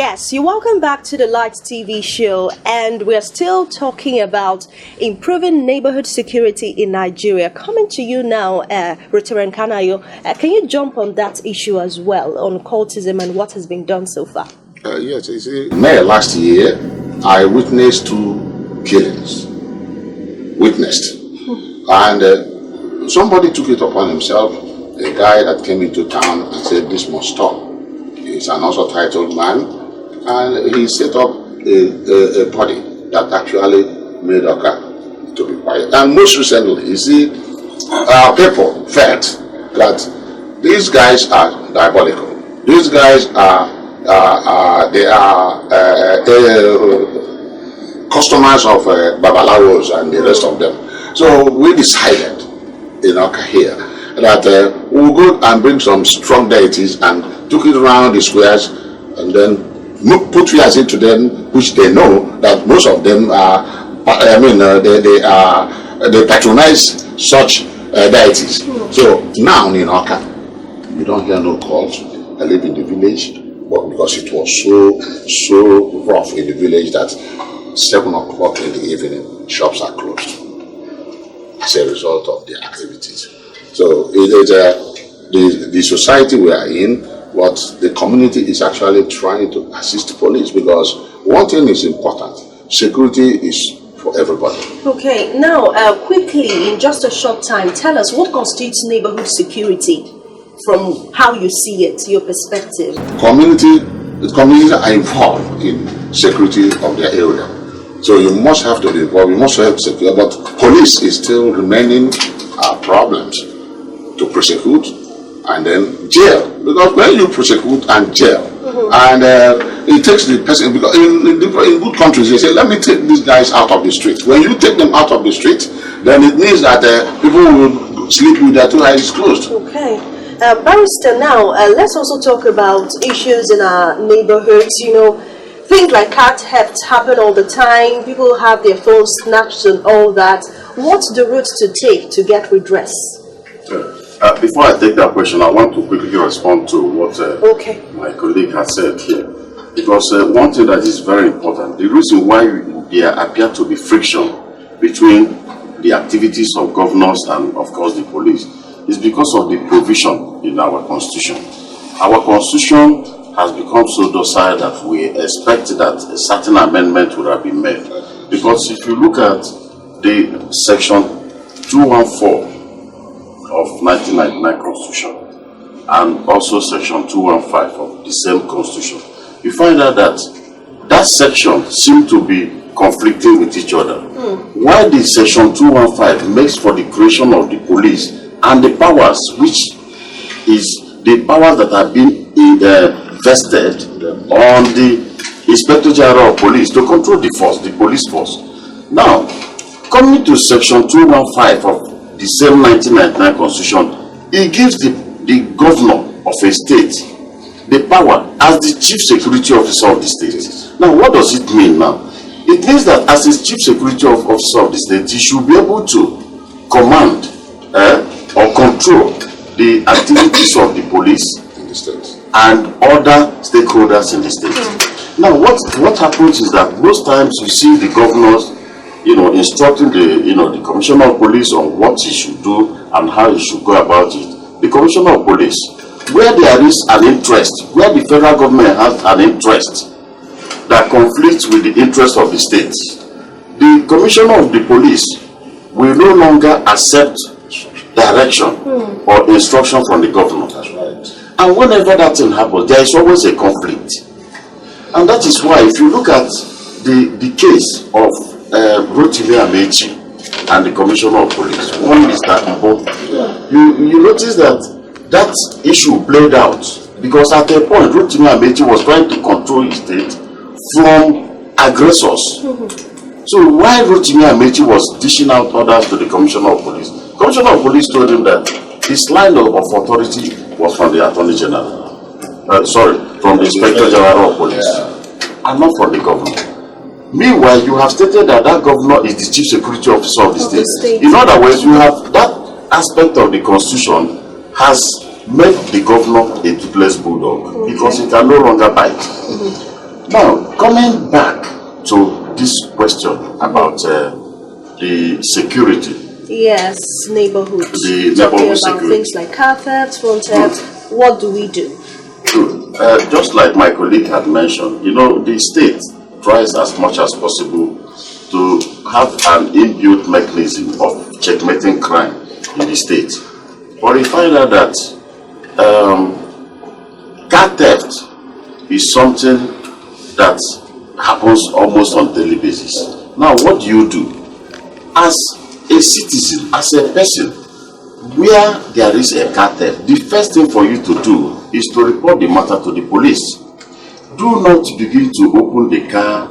Yes, you're welcome back to the Light TV show, and we're still talking about improving neighborhood security in Nigeria. Coming to you now, Rotarian Kanayo, can you jump on that issue as well, on cultism and what has been done so far? Yes, you see, May last year, I witnessed 2 killings. And somebody took it upon himself, a guy that came into town and said, this must stop. He's an also titled man. And he set up a body that actually made Oka to be quiet. And most recently, you see, our people felt that these guys are diabolical. These guys are customers of Babalawos and the rest of them. So we decided in Oka here that we'll go and bring some strong deities and took it around the squares and then put fears into them, which they know that most of them are, they patronize such deities. So now in Oka, you don't hear no calls. I live in the village, but because it was so rough in the village that 7 o'clock in the evening, shops are closed as a result of the activities. So it is the society we are in. But the community is actually trying to assist the police, because one thing is important: security is for everybody. Okay, now quickly, in just a short time, tell us what constitutes neighborhood security from how you see it, your perspective. Communities are involved in security of their area. So you must have to be involved, you must have security, but police is still remaining problems to prosecute. And then jail, because when you prosecute and jail, and it takes the person, because in good countries they say, let me take these guys out of the street. When you take them out of the street, then it means that people will sleep with their 2 eyes closed. Okay. Barrister, now let's also talk about issues in our neighborhoods. You know, things like car theft happen all the time. People have their phones snatched and all that. What's the route to take to get redress? Before I take that question, I want to quickly respond to what my colleague has said here. Because one thing that is very important, the reason why there appear to be friction between the activities of governors and, of course, the police is because of the provision in our constitution. Our constitution has become so docile that we expect that a certain amendment would have been made. Because if you look at the section 214 of 1999 Constitution and also section 215 of the same Constitution, you find out that that section seems to be conflicting with each other. While the section 215 makes for the creation of the police and the powers, which is the powers that have been vested on the Inspector General of Police to control the force, the police force. Now, coming to section 215 of the same 1999 Constitution, it gives the governor of a state the power as the chief security officer of the state. Now, what does it mean now? It means that as a chief security officer of the state, he should be able to command or control the activities of the police in the state and other stakeholders in the state. Now, what happens is that most times you see the governors instructing the commissioner of police on what he should do and how he should go about it. The commissioner of police, where there is an interest, where the federal government has an interest that conflicts with the interest of the state, the commissioner of the police will no longer accept direction or instruction from the governor. That's right. And whenever that thing happens, there is always a conflict. And that is why, if you look at the case of Rotarian and the commissioner of police, one is that you notice that issue played out because at a point Rotarian was trying to control his state from aggressors. So while Rotarian was dishing out orders to the commissioner of police told him that his line of authority was from the attorney general, from the inspector general of police, and not from the governor. Meanwhile, you have stated that governor is the chief security officer of the state. In other words, you have that aspect of the constitution has made the governor a toothless bulldog because he can no longer bite. Now, coming back to this question about the security. Yes, neighborhood. The Talking neighborhood about security. things like car theft, phone theft. What do we do? Good. Just like my colleague had mentioned, the state tries as much as possible to have an inbuilt mechanism of checkmating crime in the state. But we find out that car theft is something that happens almost on a daily basis. Now, what do you do? As a citizen, as a person, where there is a car theft, the first thing for you to do is to report the matter to the police. Do not begin to open the car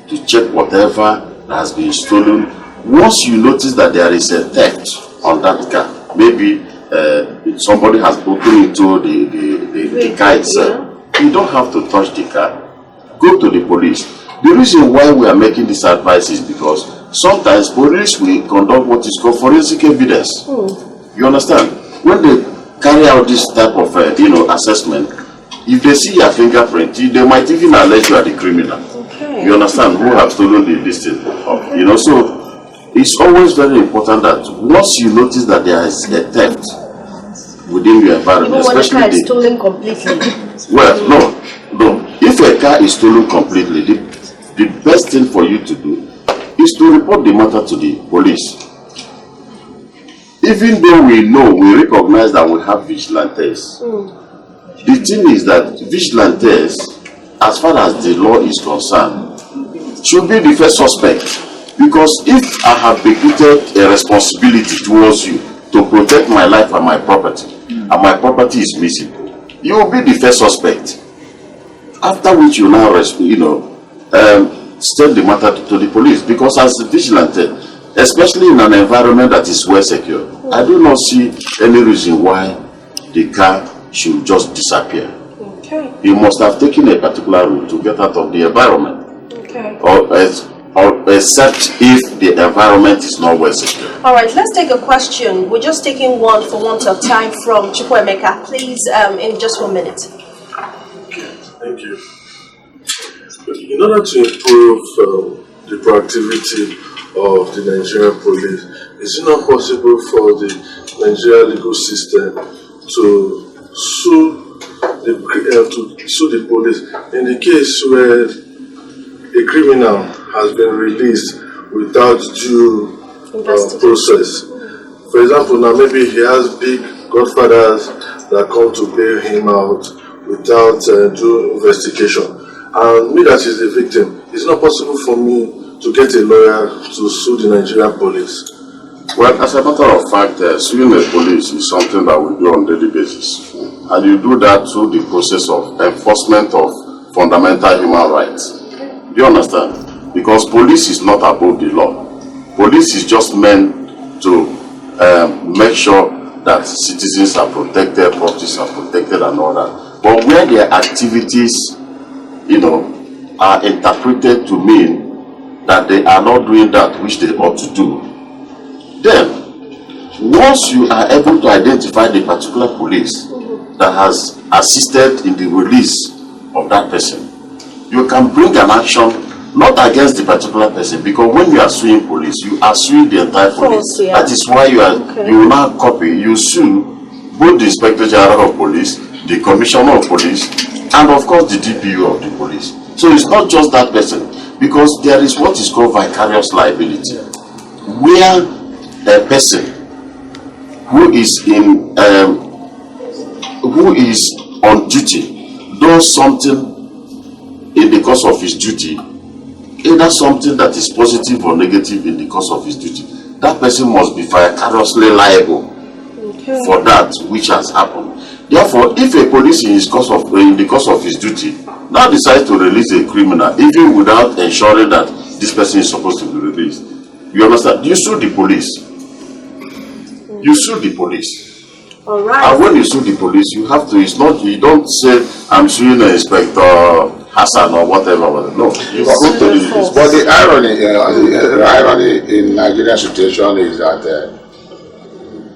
to check whatever has been stolen. Once you notice that there is a theft on that car, maybe somebody has broken into the car itself, you don't have to touch the car. Go to the police. The reason why we are making this advice is because sometimes police will conduct what is called forensic evidence. You understand? When they carry out this type of assessment, if they see your fingerprint, they might even allege you are the criminal. Okay. You understand? Who have stolen the listing. Okay. So it's always very important that once you notice that there is a theft within your environment, even when especially the car is stolen completely. Well, no. If a car is stolen completely, the best thing for you to do is to report the matter to the police. Even though we recognize that we have vigilantes, the thing is that vigilantes, as far as the law is concerned, should be the first suspect. Because if I have bequeathed a responsibility towards you to protect my life and my property, and my property is missing, you will be the first suspect. After which you now send the matter to the police. Because as a vigilante, especially in an environment that is well secure, I do not see any reason why the car should just disappear. Okay. You must have taken a particular route to get out of the environment. Okay. Or except if the environment is not well secure. All right, let's take a question. We're just taking one for want of time from Chukwuemeka. Please, in just 1 minute. Okay, thank you. In order to improve the productivity of the Nigerian police, is it not possible for the Nigerian legal system to sue the police in the case where a criminal has been released without due process? For example, now maybe he has big godfathers that come to bail him out without due investigation, and me that is the victim, it's not possible for me to get a lawyer to sue the Nigerian police. Well, as a matter of fact, suing the police is something that we do on a daily basis. And you do that through the process of enforcement of fundamental human rights. Do you understand? Because police is not above the law. Police is just meant to make sure that citizens are protected, properties are protected and all that. But where their activities, are interpreted to mean that they are not doing that which they ought to do, then once you are able to identify the particular police that has assisted in the release of that person, you can bring an action not against the particular person, because when you are suing police, you are suing the entire police. Yeah. That is why you will now you sue both the Inspector General of Police, the Commissioner of Police, and of course the DPO of the police. So it's not just that person, because there is what is called vicarious liability, where a person who is on duty does something in the course of his duty, either something that is positive or negative in the course of his duty, that person must be vicariously liable for that which has happened. Therefore, if a police in the course of his duty now decides to release a criminal, even without ensuring that this person is supposed to be released, you understand? You sue the police. You sue the police. All right. And when you sue the police, you have to. You don't say I'm suing Inspector Hassan or whatever. No, you go to the police. But the irony in Nigerian situation is that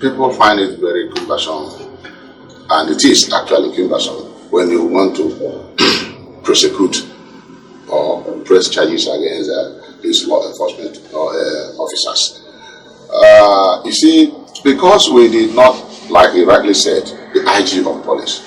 people find it very cumbersome, and it is actually cumbersome when you want to prosecute press charges against these law enforcement officers. You see, because we did not, like he rightly said, the IG of police.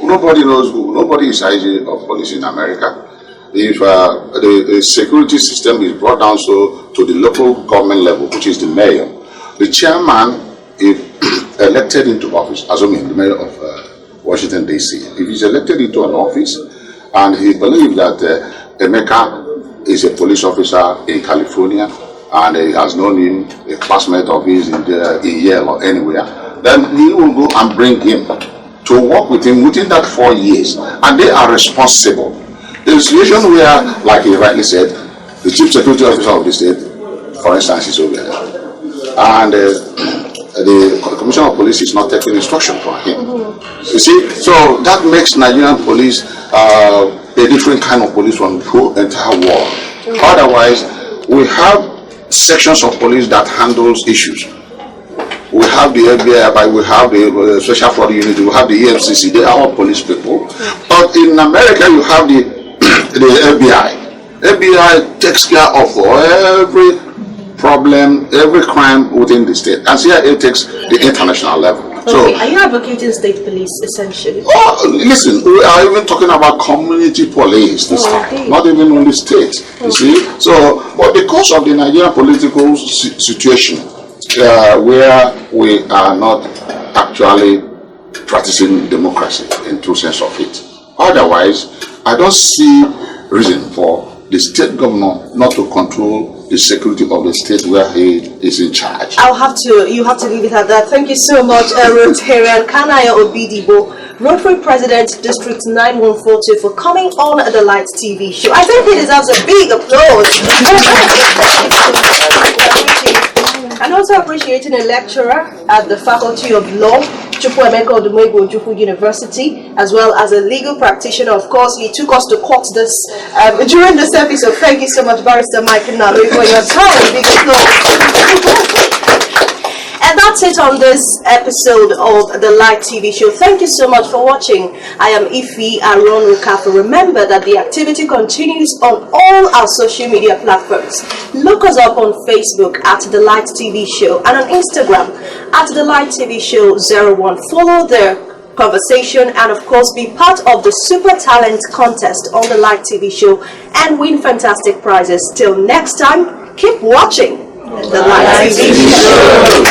Nobody knows who, nobody is IG of police in America. If the security system is brought down to the local government level, which is the mayor, the chairman, if elected into office, assuming the mayor of Washington DC, if he's elected into an office and he believes that Emeka is a police officer in California and he has known him, a classmate of his in Yale or anywhere, then he will go and bring him to work with him within that 4 years, and they are responsible. In a situation where, like he rightly said, the chief security officer of the state, for instance, is over there, and the commissioner of police is not taking instruction from him. You see, so that makes Nigerian police a different kind of police from the entire world. Otherwise, we have sections of police that handles issues. We have the FBI, but we have the Special Fraud Unit, we have the EFCC, they are all police people. But in America, you have the FBI. FBI takes care of every problem, every crime within the state. And CIA takes the international level. Okay. So, are you advocating state police, essentially? Oh, listen, we are even talking about community police this time, not even only state, you see. So, but because of the Nigerian political situation, where we are not actually practicing democracy in true sense of it. Otherwise, I don't see reason for the state governor not to control the security of the state where he is in charge. You have to leave it at that. Thank you so much, Rotarian Kanayo Obidigbo, Rotary President, District 9142, for coming on the Light TV show. I think he deserves a big applause. And also appreciating a lecturer at the Faculty of Law, Nnalue University, as well as a legal practitioner. Of course, he took us to court during this episode. Thank you so much, Barrister Mike Nnalue, for your time. Big applause. And that's it on this episode of the Light TV show. Thank you so much for watching. I am Ife Aronrukafa. Remember that the activity continues on all our social media platforms. Look us up on Facebook at The Light TV Show and on Instagram at The Light TV Show 01. Follow the conversation and of course be part of the Super Talent Contest on The Light TV Show and win fantastic prizes. Till next time, keep watching The Light TV Show.